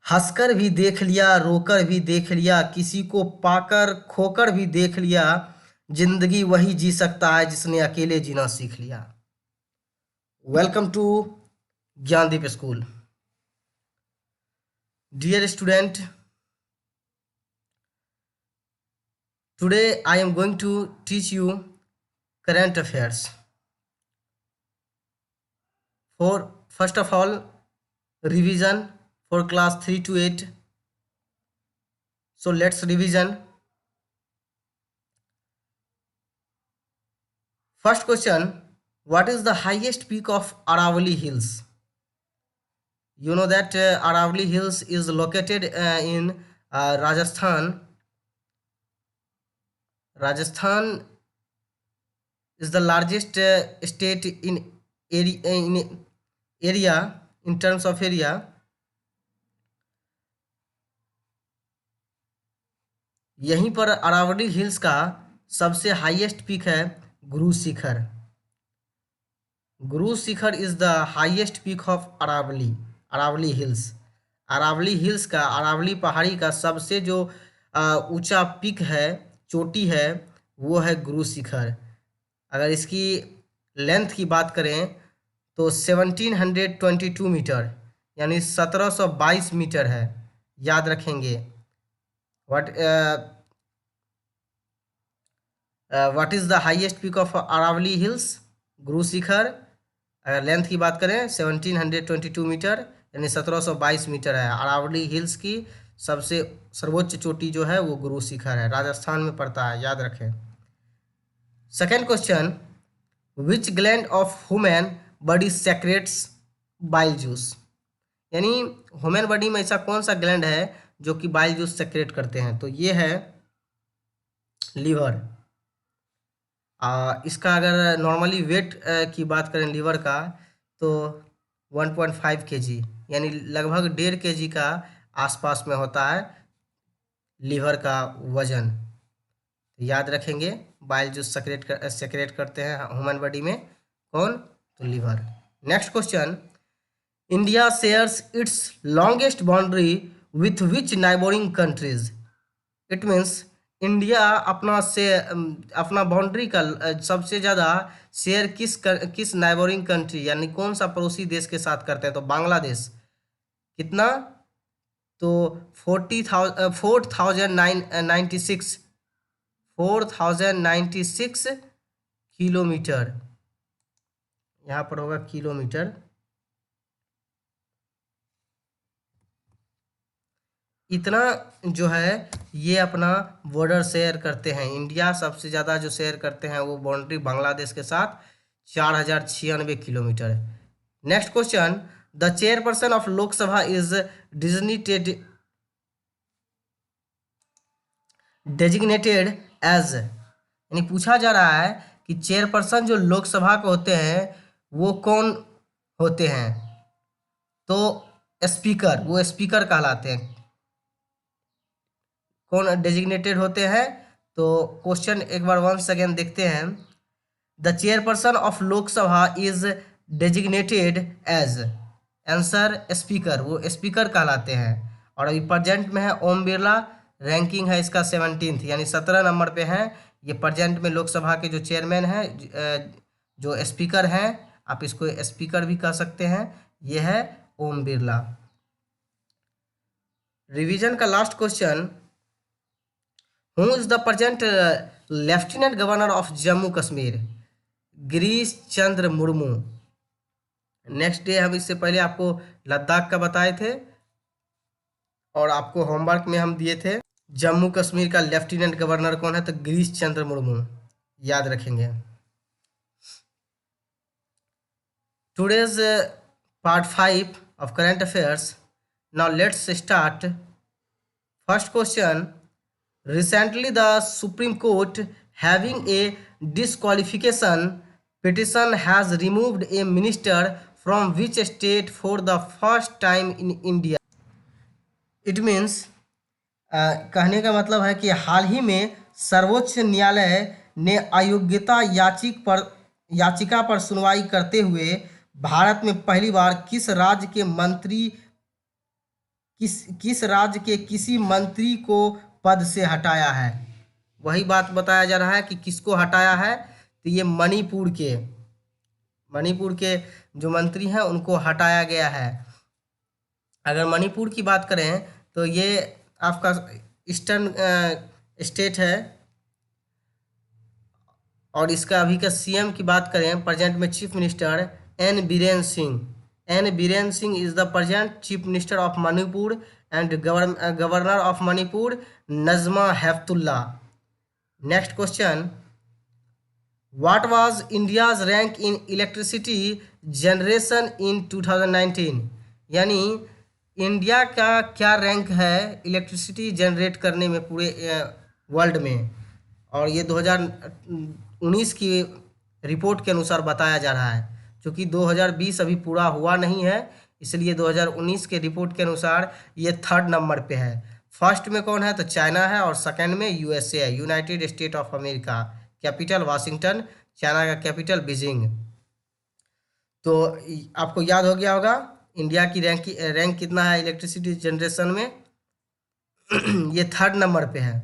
हंसकर भी देख लिया, रोकर भी देख लिया, किसी को पाकर खोकर भी देख लिया। जिंदगी वही जी सकता है जिसने अकेले जीना सीख लिया। Welcome to Gyandeep school. Dear student, today I am going to teach you current affairs. For first of all, revision for class 3 to 8. So let's revision. First question, what is the highest peak of Aravalli Hills? You know that Aravalli Hills is located in Rajasthan. Rajasthan is the largest state in area in terms of area. यहीं पर Aravalli hills का सबसे highest peak है Guru Shikhar. Guru Shikhar is the highest peak of Aravalli hills. Aravalli hills का, अरावली पहाड़ी का सबसे जो ऊंचा पीक है, चोटी है, वो है गुरु शिखर। अगर इसकी लेंथ की बात करें तो 1722 मीटर यानी 1722 मीटर है। याद रखेंगे। What is the highest peak of Aravalli hills? Guru Shikhar. अगर लेंथ की बात करें 1722 मीटर यानी 1722 मीटर है। अरावली हिल्स की सबसे सर्वोच्च चोटी जो है वो गुरु शिखर है, राजस्थान में पड़ता है, याद रखें। Second question, which gland of human body secrets bile juice? यानी ह्यूमन बॉडी में ऐसा कौन सा ग्लैंड है जो कि बाइल जूस सेक्रेट करते हैं? तो ये है लीवर। इसका अगर नॉर्मली वेट की बात करें लीवर का तो 1.5 kg यानी लगभग 1.5 kg का आसपास में होता है लीवर का वजन। याद रखेंगे, बाइल जूस सेक्रेट करते हैं ह्यूमन बॉडी में कौन? तो liver. Next question, India shares its longest boundary with which neighbouring countries? It means India अपना बाउंड्री का सबसे ज़्यादा शेयर किस नाइबोरिंग कंट्री यानी कौन सा पड़ोसी देश के साथ करते हैं? तो बांग्लादेश। कितना? तो 4096 किलोमीटर। यहाँ पर होगा किलोमीटर। इतना जो है ये अपना बॉर्डर शेयर करते हैं। इंडिया सबसे ज़्यादा जो शेयर करते हैं वो बाउंड्री बांग्लादेश के साथ 4096 kilometre. Next question, the chairperson of Lok Sabha is designated as, यानी पूछा जा रहा है कि चेयरपर्सन जो लोकसभा के होते हैं वो कौन होते हैं? तो स्पीकर, वो स्पीकर कहलाते हैं। कौन डेजिग्नेटेड होते हैं? तो क्वेश्चन एक बार वंस अगेन देखते हैं। The chairperson of Lok Sabha is designated as, answer speaker, वो स्पीकर कहलाते हैं। और अभी प्रेजेंट में है ओम बिरला। रैंकिंग है इसका 17th यानी 17 नंबर पे है। ये प्रेजेंट में लोकसभा के जो चेयरमैन हैं, जो स्पीकर हैं, आप इसको स्पीकर भी कह सकते हैं, ये है ओम बिरला। रिवीजन का last question, who is the present lieutenant governor of Jammu Kashmir? Girish Chandra Murmu. Next day हम इससे पहले आपको लद्दाख का बताए थे और आपको होमवर्क में हम दिए थे जम्मू कश्मीर का लेफ्टिनेंट गवर्नर कौन है? तो गिरीश चंद्र मुर्मू, याद रखेंगे। Today's part 5 of current affairs. Now let's start. First question, recently the Supreme Court having a disqualification petition has removed a minister from which state for the first time in India? It means कहने का मतलब है कि हाल ही में सर्वोच्च न्यायालय ने अयोग्यता याचिका पर सुनवाई करते हुए भारत में पहली बार किस राज्य के मंत्री किस राज्य के किसी मंत्री को पद से हटाया है? वही बात बताया जा रहा है कि किसको हटाया है, तो ये मणिपुर के जो मंत्री हैं उनको हटाया गया है। अगर मणिपुर की बात करें तो ये आपका ईस्टर्न स्टेट है, और इसका अभी का सीएम की बात करें प्रेजेंट में chief minister N Biren Singh. N Biren Singh is the present chief minister of Manipur and governor of Manipur Najma Heptulla. Next question, what was India's rank in electricity generation in 2019? यानी इंडिया का क्या रैंक है इलेक्ट्रिसिटी जनरेट करने में पूरे वर्ल्ड में? और ये 2019 की रिपोर्ट के अनुसार बताया जा रहा है। क्योंकि 2020 अभी पूरा हुआ नहीं है, इसलिए 2019 के रिपोर्ट के अनुसार ये 3rd नंबर पे है। फर्स्ट में कौन है? तो चाइना है, और सेकंड में यूएसए है, United state of America. Capital Washington, China का कैपिटल बीजिंग। तो आपको याद हो गया होगा इंडिया की रैंक कितना है इलेक्ट्रिसिटी जनरेशन में। ये 3rd नंबर पे है।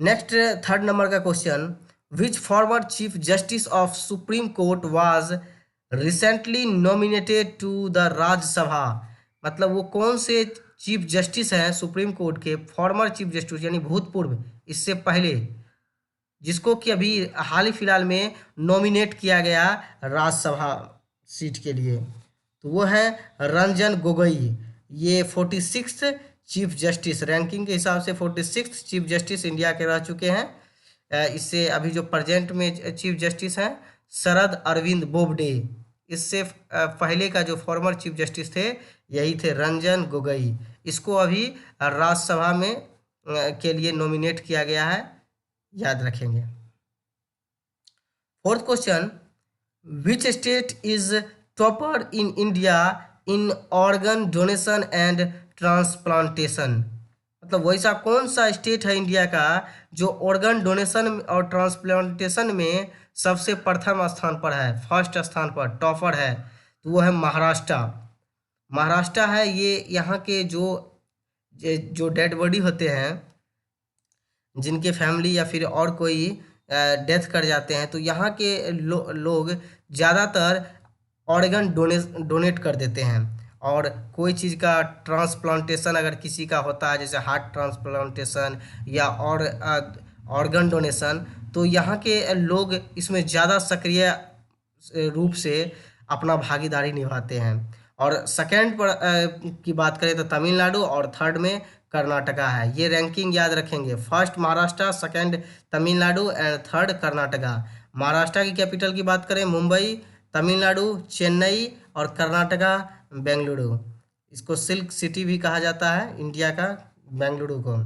नेक्स्ट 3rd नंबर का question, which former chief justice of supreme court was recently nominated to the Rajya Sabha? मतलब वो कौन से चीफ जस्टिस हैं सुप्रीम कोर्ट के, फॉर्मर चीफ जस्टिस यानी भूतपूर्व, इससे पहले, जिसको कि अभी हाल ही फिलहाल में नॉमिनेट किया गया राज्यसभा सीट के लिए, तो वो है रंजन गोगोई। ये 46th चीफ जस्टिस, रैंकिंग के हिसाब से 46th चीफ जस्टिस इंडिया के रह चुके हैं। इससे अभी जो प्रेजेंट में चीफ जस्टिस हैं शरद अरविंद बोबडे। इससे पहले का जो फॉर्मर चीफ जस्टिस थे यही थे रंजन गोगोई। इसको अभी राज्यसभा में के लिए नॉमिनेट किया गया है, याद रखेंगे। 4th question, which state is topper in India in organ donation and transplantation? मतलब वैसा कौन सा स्टेट है इंडिया का जो ऑर्गन डोनेशन और ट्रांसप्लांटेशन में सबसे प्रथम स्थान पर है, फर्स्ट स्थान पर टॉपर है? तो वो है महाराष्ट्र। महाराष्ट्र है ये। यहाँ के जो डेड बॉडी होते हैं, जिनके फैमिली या फिर और कोई डेथ कर जाते हैं, तो यहाँ के लोग ज़्यादातर ऑर्गन डोनेट कर देते हैं। और कोई चीज़ का ट्रांसप्लांटेशन अगर किसी का होता है, जैसे हार्ट ट्रांसप्लांटेशन या और ऑर्गन डोनेशन, तो यहाँ के लोग इसमें ज़्यादा सक्रिय रूप से अपना भागीदारी निभाते हैं। और सेकंड पर की बात करें तो तमिलनाडु, और 3rd में कर्नाटका है। ये रैंकिंग याद रखेंगे, first Maharashtra, second Tamil Nadu and 3rd Karnataka. Maharashtra की कैपिटल की बात करें मुंबई, तमिलनाडु चेन्नई, और कर्नाटका बेंगलुरु। इसको सिल्क सिटी भी कहा जाता है इंडिया का, बेंगलुरु को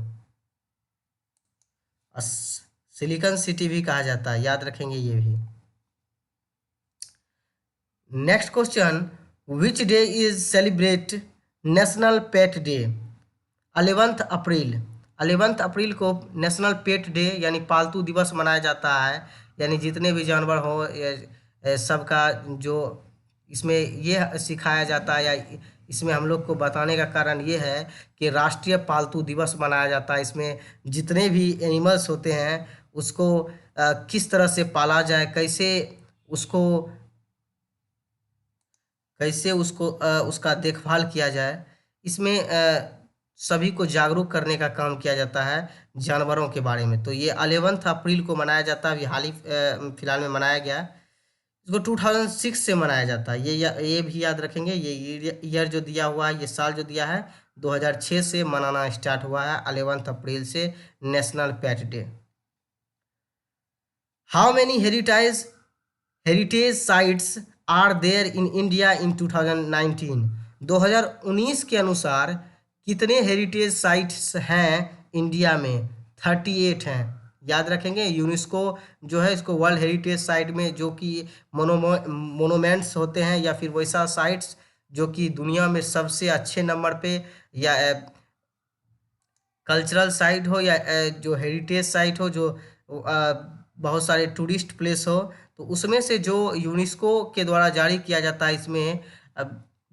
सिलिकॉन सिटी भी कहा जाता है, याद रखेंगे ये भी। Next question, which day is celebrate national pet day? 11th April. 11th अप्रैल को नेशनल पेट डे यानी पालतू दिवस मनाया जाता है। यानी जितने भी जानवर हो सबका जो इसमें ये सिखाया जाता है, या इसमें हम लोग को बताने का कारण ये है कि राष्ट्रीय पालतू दिवस मनाया जाता है। इसमें जितने भी एनिमल्स होते हैं उसको किस तरह से पाला जाए, कैसे उसको उसका देखभाल किया जाए, इसमें सभी को जागरूक करने का काम किया जाता है जानवरों के बारे में। तो ये 11th अप्रैल को मनाया जाता है, अभी हाल ही फिलहाल में मनाया गया। इसको 2006 से मनाया जाता है, ये भी याद रखेंगे। ये ईयर जो दिया हुआ है, ये साल जो दिया है 2006 से मनाना स्टार्ट हुआ है 11th अप्रैल से national pet day. How many heritage sites are there in India in 2019? 2019 के अनुसार कितने हेरिटेज साइट्स हैं इंडिया में? 38 हैं, याद रखेंगे। यूनेस्को जो है इसको वर्ल्ड हेरिटेज साइट में, जो कि मोनूमेंट्स होते हैं या फिर वैसा साइट्स जो कि दुनिया में सबसे अच्छे नंबर पे, या कल्चरल साइट हो या जो हेरिटेज साइट हो, जो बहुत सारे टूरिस्ट प्लेस हो, तो उसमें से जो यूनेस्को के द्वारा जारी किया जाता है इसमें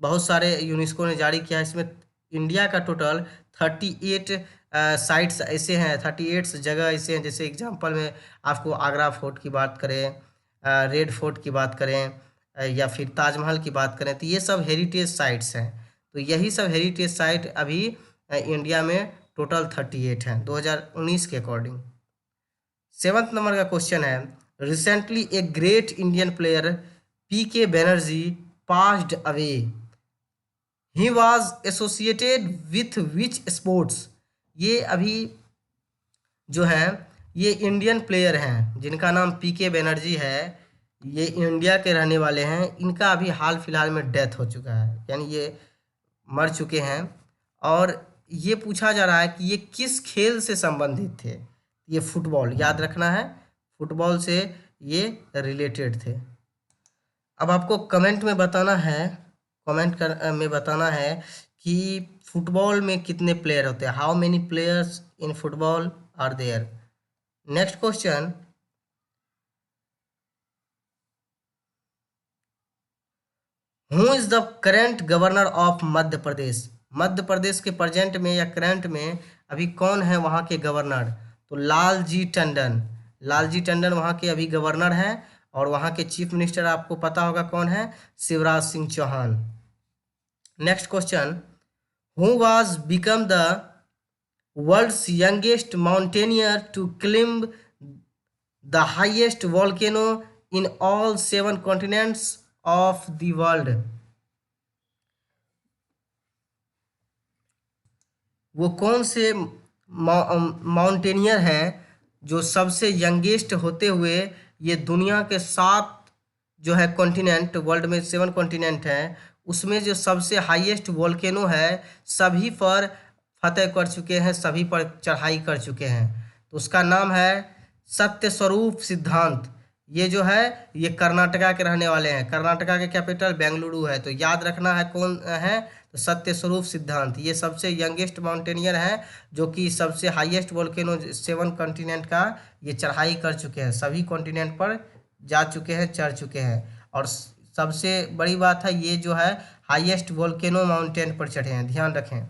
बहुत सारे यूनेस्को ने जारी किया है। इसमें इंडिया का टोटल 38 साइट्स ऐसे हैं, 38 जगह ऐसे हैं। जैसे एग्जांपल में आपको आगरा फोर्ट की बात करें, रेड फोर्ट की बात करें, या फिर ताजमहल की बात करें, तो ये सब हेरिटेज साइट्स हैं। तो यही सब हेरिटेज साइट अभी इंडिया में टोटल 38 हैं 2019 के अकॉर्डिंग। 7th नंबर का क्वेश्चन है, recently a great Indian player P K Banerjee passed away, he was associated with which sports. ये अभी जो है ये इंडियन प्लेयर हैं जिनका नाम पीके बनर्जी है। ये इंडिया के रहने वाले हैं। इनका अभी हाल फिलहाल में डेथ हो चुका है, यानी ये मर चुके हैं। और ये पूछा जा रहा है कि ये किस खेल से संबंधित थे। ये फुटबॉल, याद रखना है, फुटबॉल से ये रिलेटेड थे। अब आपको कमेंट में बताना है, में बताना है कि फुटबॉल में कितने प्लेयर होते हैं, how many players in football are there. Next question, who is the current governor of Madhya Pradesh. Madhya Pradesh के प्रेजेंट में या करंट में अभी कौन है वहाँ के गवर्नर। तो लालजी टंडन, लालजी टंडन वहाँ के अभी गवर्नर हैं। और वहाँ के चीफ मिनिस्टर आपको पता होगा कौन है, Shivraj Singh Chouhan. Next question, who was become the world's youngest mountaineer to climb the highest volcano in all 7 continents of the world. वो कौन से माउंटेनियर हैं जो सबसे यंगेस्ट होते हुए ये दुनिया के 7 जो है कॉन्टिनेंट, वर्ल्ड में 7 कॉन्टिनेंट हैं, उसमें जो सबसे हाईएस्ट वोल्केनो है सभी पर फतेह कर चुके हैं, सभी पर चढ़ाई कर चुके हैं। तो उसका नाम है सत्य स्वरूप सिद्धांत। ये जो है ये कर्नाटका के रहने वाले हैं। कर्नाटका के कैपिटल बेंगलुरु है। तो याद रखना है कौन है, तो सत्य स्वरूप सिद्धांत। ये सबसे यंगेस्ट माउंटेनियर हैं जो कि सबसे हाईएस्ट वोल्केनो 7 कॉन्टिनेंट का ये चढ़ाई कर चुके हैं, सभी कॉन्टिनेंट पर जा चुके हैं, चढ़ चुके हैं। और सबसे बड़ी बात है ये जो है हाईएस्ट वोल्केनो माउंटेन पर चढ़े हैं, ध्यान रखें।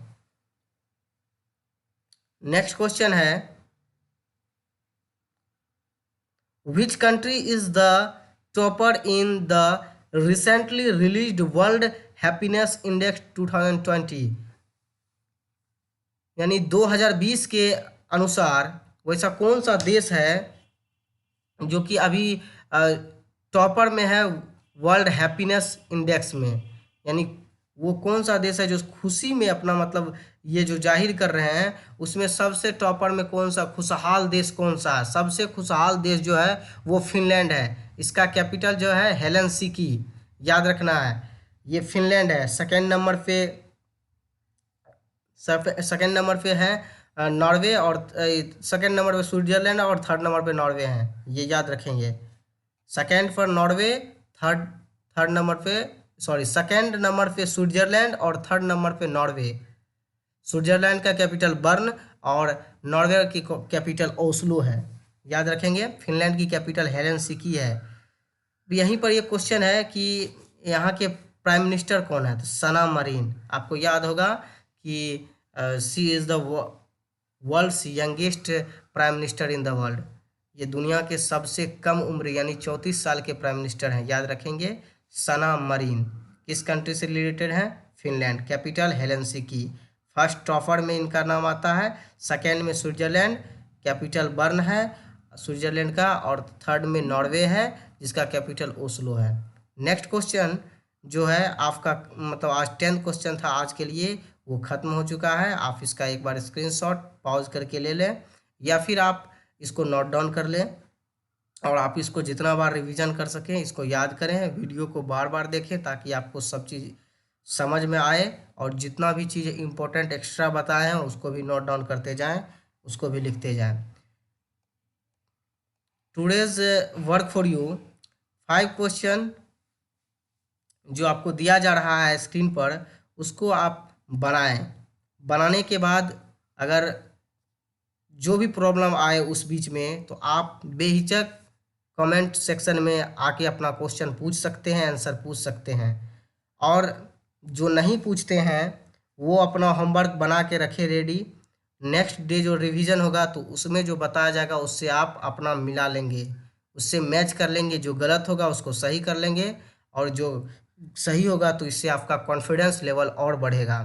नेक्स्ट क्वेश्चन है, which country is the topper in the recently released World Happiness Index 2020। यानी 2020 के अनुसार वैसा कौन सा देश है जो कि अभी टॉपर में है वर्ल्ड हैप्पीनेस इंडेक्स में। यानी वो कौन सा देश है जो खुशी में अपना मतलब ये जो जाहिर कर रहे हैं, उसमें सबसे टॉपर में कौन सा खुशहाल देश कौन सा है। सबसे खुशहाल देश जो है वो फिनलैंड है। इसका कैपिटल जो है हेलसिंकी, याद रखना है, ये फिनलैंड है। सेकेंड नंबर पे है नॉर्वे, और सेकेंड नंबर पे स्विट्जरलैंड, और थर्ड नंबर पे नॉर्वे है, ये याद रखेंगे। सेकेंड पर नॉर्वे, थर्ड नंबर पे सेकेंड नंबर पे स्विट्जरलैंड और थर्ड नंबर पे नॉर्वे। स्विट्जरलैंड का कैपिटल बर्न और नॉर्वे की कैपिटल ओस्लो है, याद रखेंगे। फिनलैंड की कैपिटल हेलसिंकी है। यहीं पर ये क्वेश्चन है कि यहाँ के प्राइम मिनिस्टर कौन है, तो सना मरीन। आपको याद होगा कि she is the world's youngest prime minister in the world. ये दुनिया के सबसे कम उम्र यानी 34 साल के प्राइम मिनिस्टर हैं, याद रखेंगे, सना मरीन। किस कंट्री से रिलेटेड है, Finland, capital Helsinki. First topper में इनका नाम आता है, सेकेंड में स्विट्जरलैंड, कैपिटल बर्न है स्विट्जरलैंड का, और थर्ड में नॉर्वे है जिसका कैपिटल ओस्लो है। नेक्स्ट क्वेश्चन जो है आपका मतलब आज 10th क्वेश्चन था आज के लिए, वो ख़त्म हो चुका है। आप इसका एक बार स्क्रीनशॉट पॉज करके ले लें या फिर आप इसको नोट डाउन कर लें, और आप इसको जितना बार रिवीजन कर सकें इसको याद करें, वीडियो को बार बार देखें ताकि आपको सब चीज़ समझ में आए, और जितना भी चीज़ इम्पोर्टेंट एक्स्ट्रा बताए हैं उसको भी नोट डाउन करते जाएं, उसको भी लिखते जाएं। Today's work for you, 5 question जो आपको दिया जा रहा है स्क्रीन पर, उसको आप बनाएं। बनाने के बाद अगर जो भी प्रॉब्लम आए उस बीच में, तो आप बेहिचक कमेंट सेक्शन में आके अपना क्वेश्चन पूछ सकते हैं, आंसर पूछ सकते हैं। और जो नहीं पूछते हैं वो अपना होमवर्क बना के रखे रेडी। नेक्स्ट डे जो रिवीजन होगा तो उसमें जो बताया जाएगा उससे आप अपना मिला लेंगे, उससे मैच कर लेंगे। जो गलत होगा उसको सही कर लेंगे, और जो सही होगा तो इससे आपका कॉन्फिडेंस लेवल और बढ़ेगा।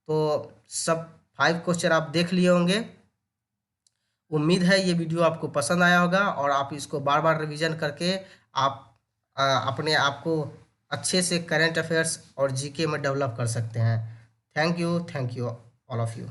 तो सब 5 क्वेश्चन आप देख लिए होंगे। उम्मीद है ये वीडियो आपको पसंद आया होगा और आप इसको बार बार रिवीजन करके आप अपने आप को अच्छे से करंट अफेयर्स और जीके में डेवलप कर सकते हैं। Thank you all of you.